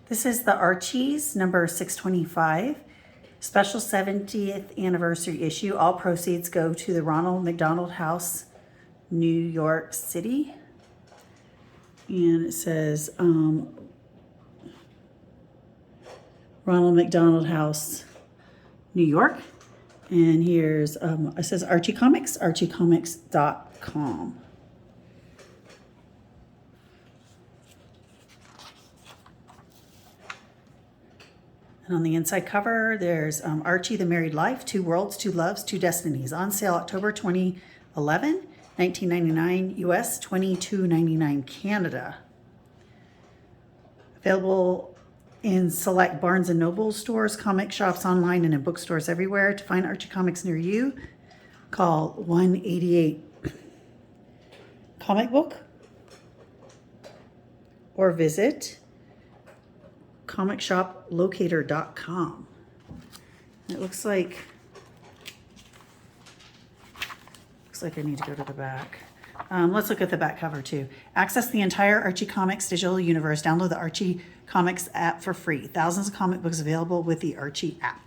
This is the Archies, number 625, special 70th anniversary issue. All proceeds go to the Ronald McDonald House, New York City. And it says Ronald McDonald House, New York. And here's, it says Archie Comics, archiecomics.com. And on the inside cover, there's Archie, the Married Life, Two Worlds, Two Loves, Two Destinies. On sale October 2011, $19.99 US, $22.99 Canada. Available in select Barnes & Noble stores, comic shops online, and in bookstores everywhere. To find Archie Comics near you, call 188 Comic Book or visit comicshoplocator.com. It looks like I need to go to the back. Let's look at the back cover too. Access the entire Archie Comics digital universe. Download the Archie Comics app for free. Thousands of comic books available with the Archie app.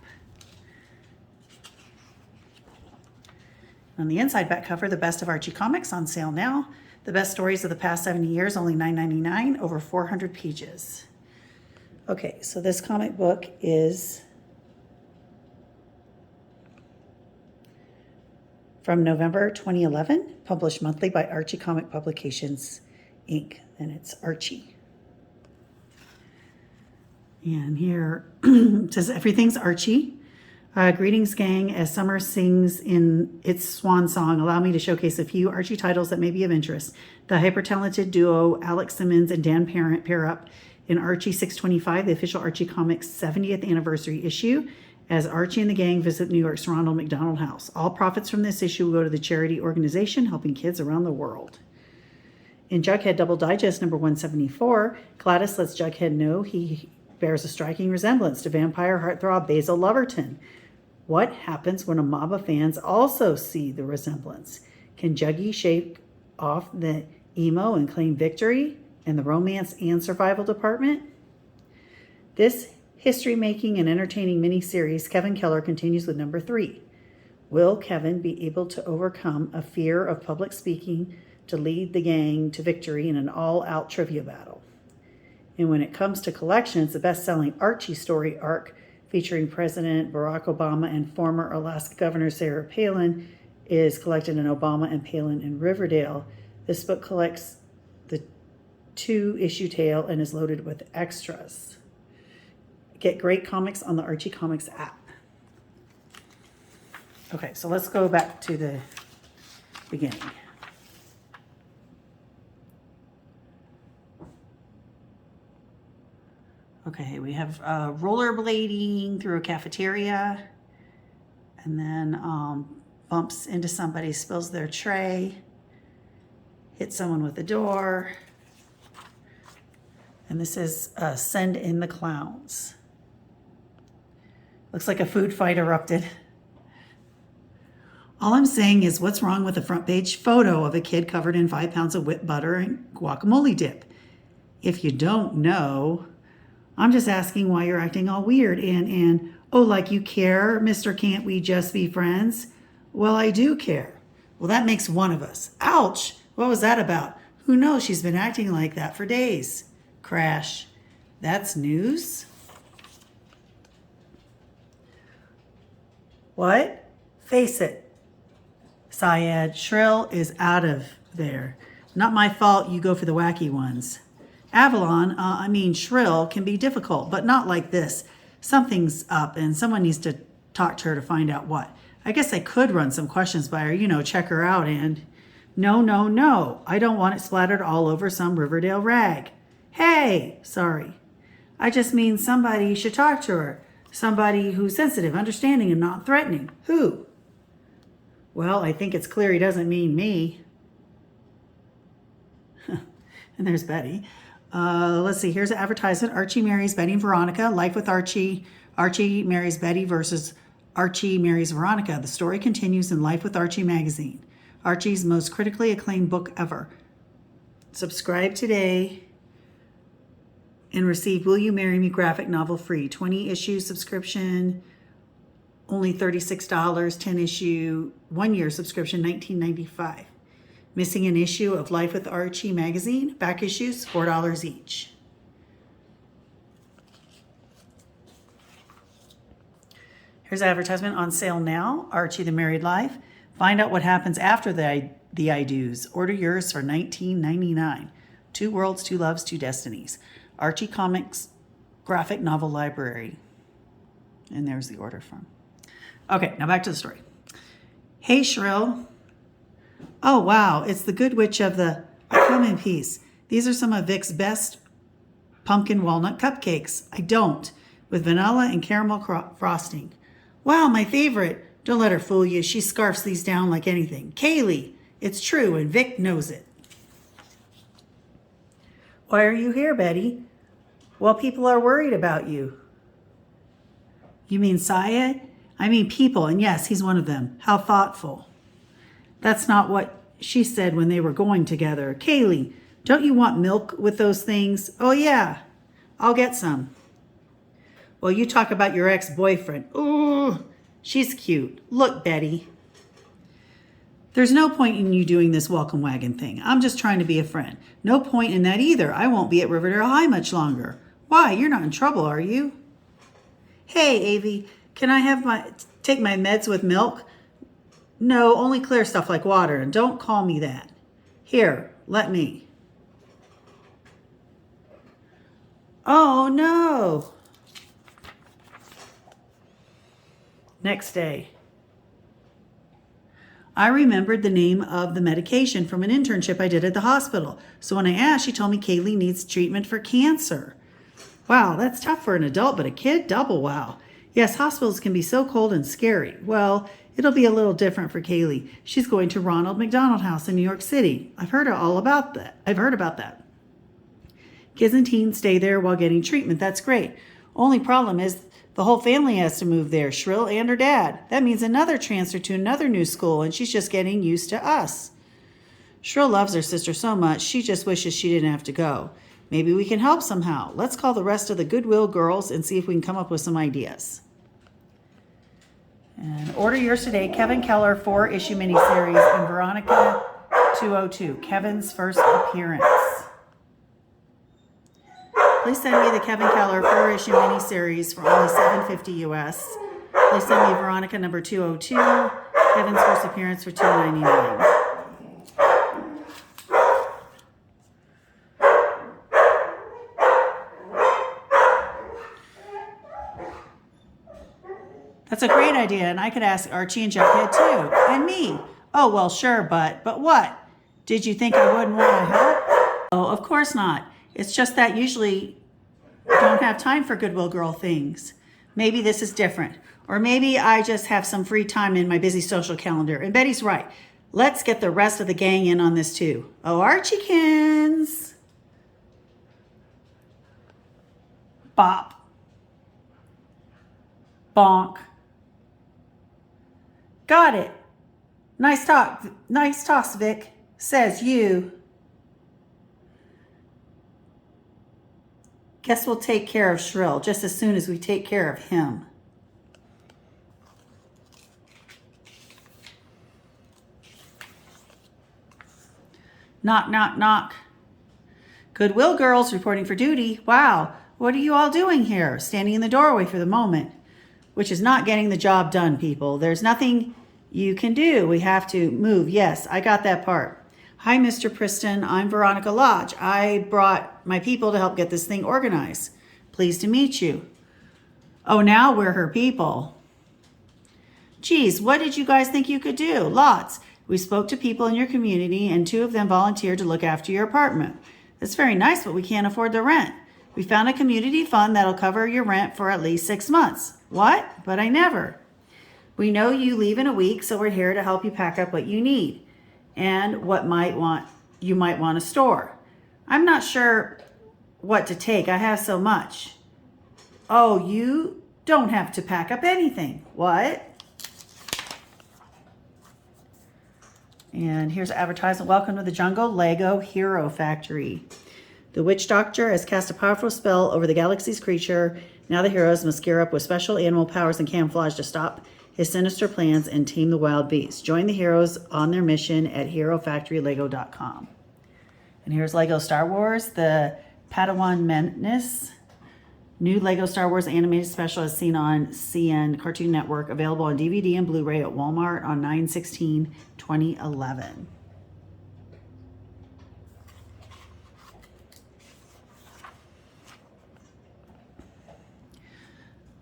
On the inside back cover, the best of Archie Comics on sale now. The best stories of the past 70 years, only $9.99, over 400 pages. Okay, so this comic book is from November 2011, published monthly by Archie Comic Publications, Inc., and it's Archie. And here it says, everything's Archie. Greetings, gang. As summer sings in its swan song, allow me to showcase a few Archie titles that may be of interest. The hyper-talented duo Alex Simmons and Dan Parent pair up in Archie 625, the official Archie Comics 70th anniversary issue, as Archie and the gang visit New York's Ronald McDonald House. All profits from this issue will go to the charity organization helping kids around the world. In Jughead Double Digest number 174, Gladys lets Jughead know he bears a striking resemblance to vampire heartthrob Basil Loverton. What happens when a mob of fans also see the resemblance? Can Juggy shake off the emo and claim victory in the romance and survival department? This history-making and entertaining miniseries, Kevin Keller continues with number 3. Will Kevin be able to overcome a fear of public speaking to lead the gang to victory in an all-out trivia battle? And when it comes to collections, the best-selling Archie story arc featuring President Barack Obama and former Alaska Governor Sarah Palin is collected in Obama and Palin in Riverdale. This book collects the 2-issue tale and is loaded with extras. Get great comics on the Archie Comics app. Okay, so let's go back to the beginning. Okay, we have rollerblading through a cafeteria, and then bumps into somebody, spills their tray, hits someone with the door. And this is Send in the Clowns. Looks like a food fight erupted. All I'm saying is, what's wrong with a front page photo of a kid covered in 5 pounds of whipped butter and guacamole dip? If you don't know, I'm just asking why you're acting all weird and oh, like you care, Mr. Can't We Just Be Friends? Well, I do care. Well, that makes one of us. Ouch! What was that about? Who knows? She's been acting like that for days. Crash. That's news? What? Face it. Syed, Shrill is out of there. Not my fault you go for the wacky ones. Avalon, Shrill can be difficult, but not like this. Something's up and someone needs to talk to her to find out what. I guess I could run some questions by her, check her out and... No. I don't want it splattered all over some Riverdale rag. Hey, sorry. I just mean somebody should talk to her. Somebody who's sensitive, understanding, and not threatening. Who? Well, I think it's clear he doesn't mean me. And there's Betty. Let's see. Here's an advertisement. Archie marries Betty and Veronica. Life with Archie. Archie marries Betty versus Archie marries Veronica. The story continues in Life with Archie magazine. Archie's most critically acclaimed book ever. Subscribe today and receive Will You Marry Me graphic novel free. 20 issue subscription, only $36. 10 issue, 1 year subscription, $19.95. Missing an issue of Life with Archie magazine. Back issues, $4 each. Here's advertisement on sale now. Archie the Married Life. Find out what happens after the I do's. Order yours for $19.99. 2 worlds, 2 loves, 2 destinies. Archie Comics graphic novel library. And there's the order from. Okay, now back to the story. Hey, Shrill. Oh, wow, it's the Good Witch of the... Come in peace. These are some of Vic's best pumpkin walnut cupcakes. I don't. With vanilla and caramel frosting. Wow, my favorite. Don't let her fool you. She scarfs these down like anything. Kaylee, it's true, and Vic knows it. Why are you here, Betty? Well, people are worried about you. You mean Syed? I mean people, and yes, he's one of them. How thoughtful. That's not what she said when they were going together. Kaylee, don't you want milk with those things? Oh, yeah, I'll get some. Well, you talk about your ex-boyfriend. Ooh, she's cute. Look, Betty. There's no point in you doing this welcome wagon thing. I'm just trying to be a friend. No point in that either. I won't be at Riverdale High much longer. Why? You're not in trouble, are you? Hey, Avi, can I take my meds with milk? No, only clear stuff like water, and don't call me that. Here, let me. Oh, no. Next day. I remembered the name of the medication from an internship I did at the hospital. So when I asked, she told me Kaylee needs treatment for cancer. Wow, that's tough for an adult, but a kid? Double wow. Yes, hospitals can be so cold and scary. Well, it'll be a little different for Kaylee. She's going to Ronald McDonald House in New York City. I've heard about that. Kids and teens stay there while getting treatment. That's great. Only problem is the whole family has to move there, Shrill and her dad. That means another transfer to another new school, and she's just getting used to us. Shrill loves her sister so much, she just wishes she didn't have to go. Maybe we can help somehow. Let's call the rest of the Goodwill girls and see if we can come up with some ideas. And order yours today. Kevin Keller 4-issue miniseries and Veronica 202. Kevin's first appearance. Please send me the Kevin Keller 4-issue miniseries for only $7.50 US. Please send me Veronica number 202. Kevin's first appearance for $2.99. That's a great idea, and I could ask Archie and Jughead too, and me. Oh, well, sure, but what? Did you think I wouldn't want to help? Oh, of course not. It's just that usually don't have time for Goodwill Girl things. Maybe this is different. Or maybe I just have some free time in my busy social calendar. And Betty's right. Let's get the rest of the gang in on this too. Oh, Archiekins. Bop. Bonk. Got it. Nice talk. Nice toss, Vic. Says you. Guess we'll take care of Shrill just as soon as we take care of him. Knock, knock, knock. Goodwill girls reporting for duty. Wow, what are you all doing here? Standing in the doorway for the moment, which is not getting the job done, people. There's nothing you can do. We have to move. Yes, I got that part. Hi, Mr. Preston. I'm Veronica Lodge. I brought my people to help get this thing organized. Pleased to meet you. Oh, now we're her people. Geez, what did you guys think you could do? Lots. We spoke to people in your community, and 2 of them volunteered to look after your apartment. That's very nice, but we can't afford the rent. We found a community fund that'll cover your rent for at least 6 months. What? But I never. We know you leave in a week, so we're here to help you pack up what you need and what you might want to store. I'm not sure what to take. I have so much. Oh, you don't have to pack up anything. What? And here's an advertisement. Welcome to the Jungle Lego Hero Factory. The witch doctor has cast a powerful spell over the galaxy's creature. Now the heroes must gear up with special animal powers and camouflage to stop his sinister plans and tame the wild beast. Join the heroes on their mission at HeroFactoryLego.com. And here's Lego Star Wars, the Padawan Menace. New Lego Star Wars animated special as seen on CN Cartoon Network. Available on DVD and Blu-ray at Walmart on 9/16/2011.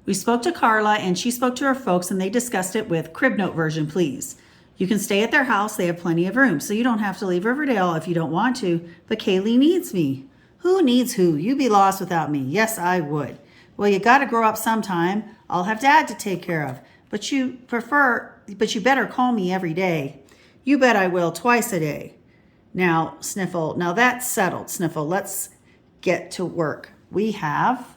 We spoke to Carla and she spoke to her folks and they discussed it with crib note version, please. You can stay at their house. They have plenty of room, so you don't have to leave Riverdale if you don't want to. But Kaylee needs me. Who needs who? You'd be lost without me. Yes, I would. Well, you got to grow up sometime. I'll have Dad to take care of. But you better call me every day. You bet I will, twice a day. Now, Sniffle, now that's settled. Sniffle, let's get to work. We have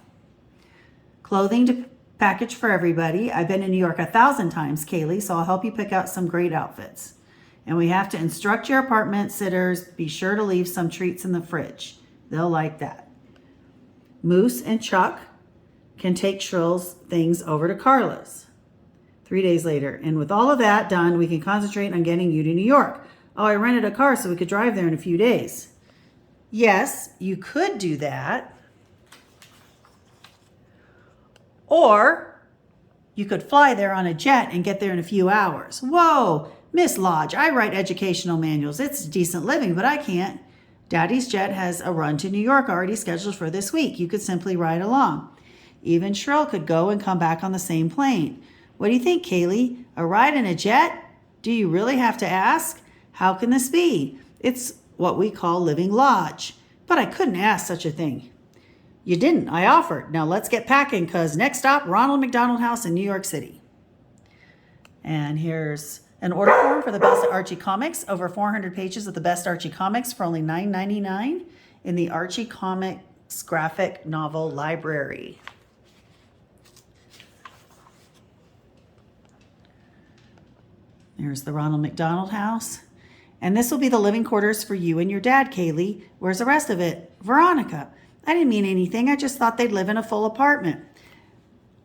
clothing to package for everybody. I've been in New York 1,000 times, Kaylee, so I'll help you pick out some great outfits. And we have to instruct your apartment sitters, be sure to leave some treats in the fridge. They'll like that. Moose and Chuck can take Shrill's things over to Carla's 3 days later. And with all of that done, we can concentrate on getting you to New York. Oh, I rented a car so we could drive there in a few days. Yes, you could do that. Or you could fly there on a jet and get there in a few hours. Whoa, Miss Lodge, I write educational manuals. It's decent living, but I can't. Daddy's jet has a run to New York already scheduled for this week. You could simply ride along. Even Shrill could go and come back on the same plane. What do you think, Kaylee? A ride in a jet? Do you really have to ask? How can this be? It's what we call living lodge. But I couldn't ask such a thing. You didn't. I offered. Now let's get packing because next stop, Ronald McDonald House in New York City. And here's an order form for the best Archie comics. Over 400 pages of the best Archie comics for only $9.99 in the Archie Comics graphic novel library. There's the Ronald McDonald House. And this will be the living quarters for you and your dad, Kaylee. Where's the rest of it? Veronica. I didn't mean anything. I just thought they'd live in a full apartment.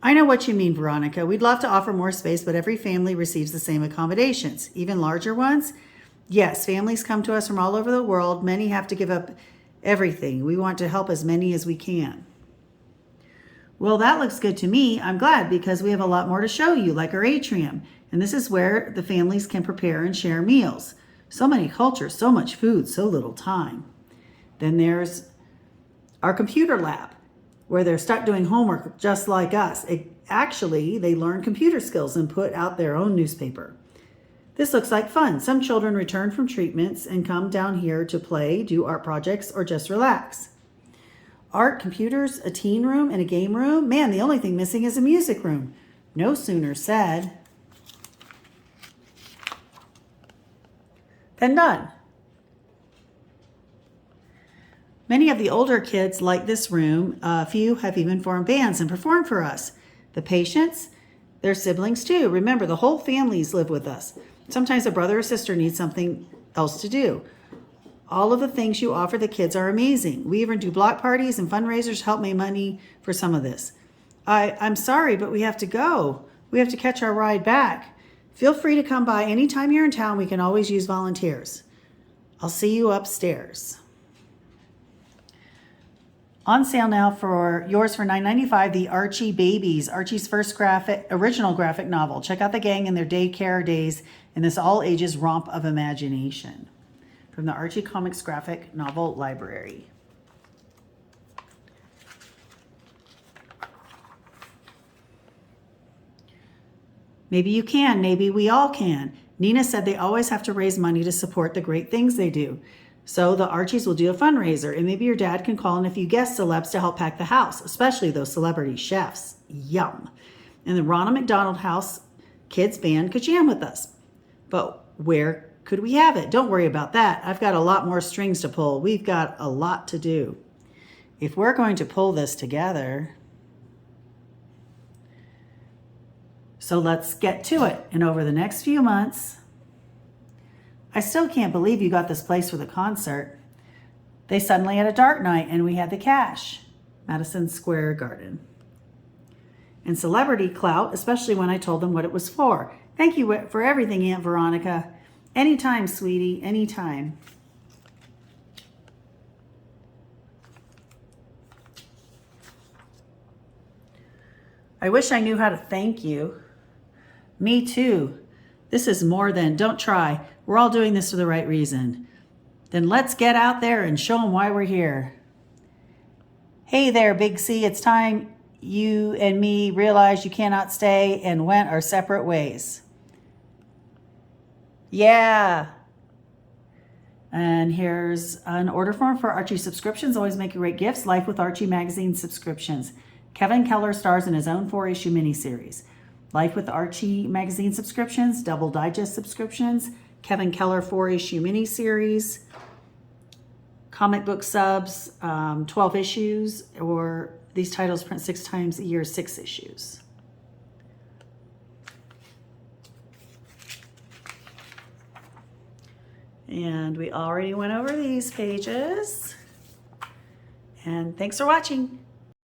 I know what you mean, Veronica. We'd love to offer more space, but every family receives the same accommodations. Even larger ones? Yes, families come to us from all over the world. Many have to give up everything. We want to help as many as we can. Well, that looks good to me. I'm glad because we have a lot more to show you, like our atrium. And this is where the families can prepare and share meals. So many cultures, so much food, so little time. Then there's our computer lab, where they're stuck doing homework just like us. Actually, they learn computer skills and put out their own newspaper. This looks like fun. Some children return from treatments and come down here to play, do art projects, or just relax. Art, computers, a teen room, and a game room. Man, the only thing missing is a music room. No sooner said than done. Many of the older kids like this room. A few have even formed bands and performed for us. The patients, their siblings too. Remember, the whole families live with us. Sometimes a brother or sister needs something else to do. All of the things you offer the kids are amazing. We even do block parties and fundraisers to help make money for some of this. I'm sorry, but we have to go. We have to catch our ride back. Feel free to come by anytime you're in town. We can always use volunteers. I'll see you upstairs. On sale now for yours for $9.95, the Archie Babies, Archie's first original graphic novel. Check out the gang in their daycare days in this all-ages romp of imagination. From the Archie Comics graphic novel library. Maybe you can, maybe we all can. Nina said they always have to raise money to support the great things they do. So the Archies will do a fundraiser, and maybe your dad can call in a few guest celebs to help pack the house, especially those celebrity chefs. Yum. And the Ronald McDonald House Kids Band could jam with us. But where could we have it? Don't worry about that. I've got a lot more strings to pull. We've got a lot to do. If we're going to pull this together, so let's get to it. And over the next few months, I still can't believe you got this place for the concert. They suddenly had a dark night and we had the cash. Madison Square Garden. And celebrity clout, especially when I told them what it was for. Thank you for everything, Aunt Veronica. Anytime, sweetie, anytime. I wish I knew how to thank you. Me too. This is more than, don't try. We're all doing this for the right reason. Then let's get out there and show them why we're here. Hey there, Big C. It's time you and me realized you cannot stay and went our separate ways. Yeah. And here's an order form for Archie subscriptions. Always make great gifts. Life with Archie magazine subscriptions. Kevin Keller stars in his own 4-issue miniseries. Life with Archie magazine subscriptions, double digest subscriptions, Kevin Keller 4-issue miniseries, comic book subs, 12 issues, or these titles print 6 times a year, 6 issues. And we already went over these pages. And thanks for watching.